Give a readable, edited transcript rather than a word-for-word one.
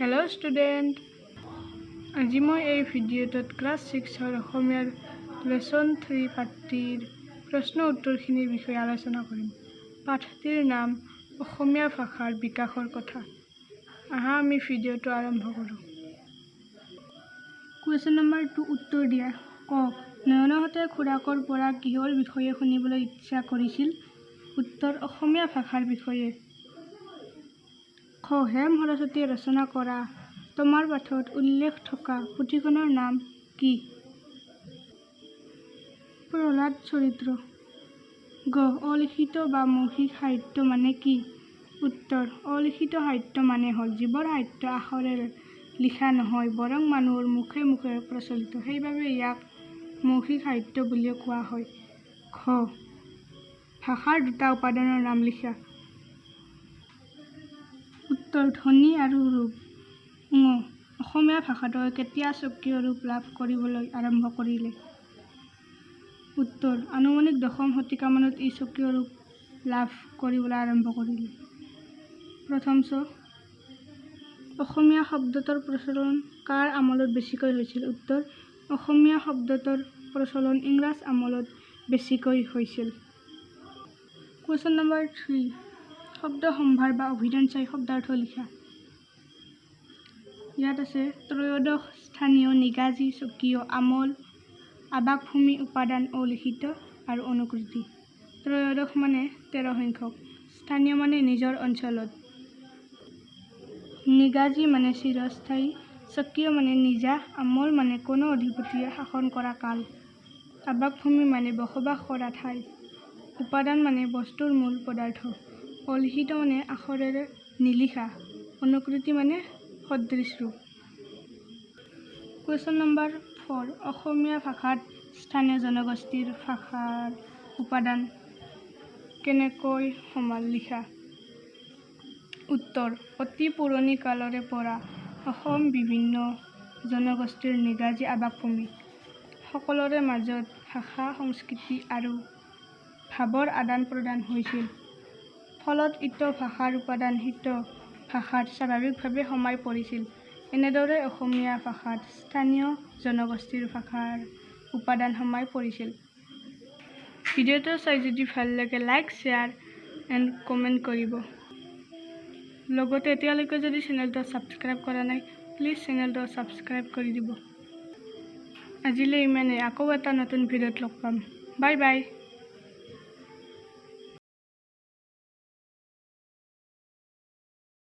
Hello student. আজি মই এই ভিডিঅ'টোত ক্লাছ 6 অসমীয়াৰ লেসন 3 পাঠটিৰ প্ৰশ্ন উত্তৰখিনিৰ বিষয়ে আলোচনা কৰিম। পাঠটিৰ নাম অসমীয়া ভাষাৰ বিকাশৰ কথা। আহা আমি ভিডিঅ'টো আৰম্ভ কৰোঁ। কুৱেশ্যন নম্বৰ 2 উত্তৰ দিয়া। ক নয়নহঁতে খুৰাকৰ পৰা কিহৰ বিষয়ে শুনিবলৈ ইচ্ছা কৰিছিল? উত্তৰ অসমীয়া ভাষাৰ বিষয়ে। খ হেম সৰস্বতীয়ে ৰচনা কৰা তোমাৰ পাঠত উল্লেখ থকা পুথিখনৰ নাম কি? প্ৰহ্লাদ চৰিত্ৰ। গ অলিখিত বা মৌখিক সাহিত্য মানে কি? উত্তৰ অলিখিত সাহিত্য মানে হ'ল যিবোৰ সাহিত্য আখৰেৰে লিখা নহয় বৰং মানুহৰ মুখে মুখে প্ৰচলিত, সেইবাবে ইয়াক মৌখিক সাহিত্য বুলিও কোৱা হয়। খ ভাষাৰ দুটা উপাদানৰ নাম লিখা। উত্তৰ ধ্বনি আৰু ৰূপ। ঙ অসমীয়া ভাষাটোৱে কেতিয়া স্বকীয় ৰূপ লাভ কৰিবলৈ আৰম্ভ কৰিলে? উত্তৰ আনুমানিক 10ম শতিকামানত ই স্বকীয় ৰূপ লাভ কৰিবলৈ আৰম্ভ কৰিলে। প্ৰথম অসমীয়া শব্দটোৰ প্ৰচলন কাৰ আমলত বেছিকৈ হৈছিল? উত্তৰ অসমীয়া শব্দটোৰ প্ৰচলন ইংৰাজ আমলত বেছিকৈ হৈছিল। কুৱেশ্যন নম্বৰ 3 শব্দ সম্ভাৰ বা অভিধান চাই শব্দাৰ্থ লিখা। ইয়াত আছে ত্ৰয়োদশ স্থানীয় নিগাজী স্বকীয় আমল আৱাসভূমি উপাদান অলিখিত আৰু অনুকৃতি। ত্ৰয়োদশ মানে 13 সংখ্যক, স্থানীয় মানে নিজৰ অঞ্চলত, নিগাজী মানে চিৰস্থায়ী, স্বকীয় মানে নিজা, আমল মানে কোনো অধিপতিয়ে শাসন কৰা কাল, আৱাসভূমি মানে বসবাস কৰা ঠাই, উপাদান মানে বস্তুৰ মূল পদাৰ্থ, অলিখিত মানে আখৰেৰে নিলিখা, অনুকৃতি মানে সদৃশ ৰূপ। কুৱেশ্যন নম্বৰ 4 অসমীয়া ভাষাত স্থানীয় জনগোষ্ঠীৰ ভাষাৰ উপাদান কেনেকৈ সমাল লিখা। উত্তৰ অতি পুৰণি কালৰে পৰা অসম বিভিন্ন জনগোষ্ঠীৰ নিগাজী আৱাসভূমি। সকলোৰে মাজত ভাষা সংস্কৃতি আৰু ভাৱৰ আদান প্ৰদান হৈছিল, ফলত ইটো ভাষাৰ উপাদান সিটো ভাষাত স্বাভাৱিকভাৱে সোমাই পৰিছিল। এনেদৰে অসমীয়া ভাষাত স্থানীয় জনগোষ্ঠীৰ ভাষাৰ উপাদান সোমাই পৰিছিল। ভিডিঅ'টো চাই যদি ভাল লাগে লাইক শ্বেয়াৰ এণ্ড কমেণ্ট কৰিব। লগতে এতিয়ালৈকে যদি চেনেলটো ছাবস্ক্ৰাইব কৰা নাই প্লিজ চেনেলটো ছাবস্ক্ৰাইব কৰি দিব। আজিলৈ ইমানেই, আকৌ এটা নতুন ভিডিঅ'ত লগ পাম। Bye bye.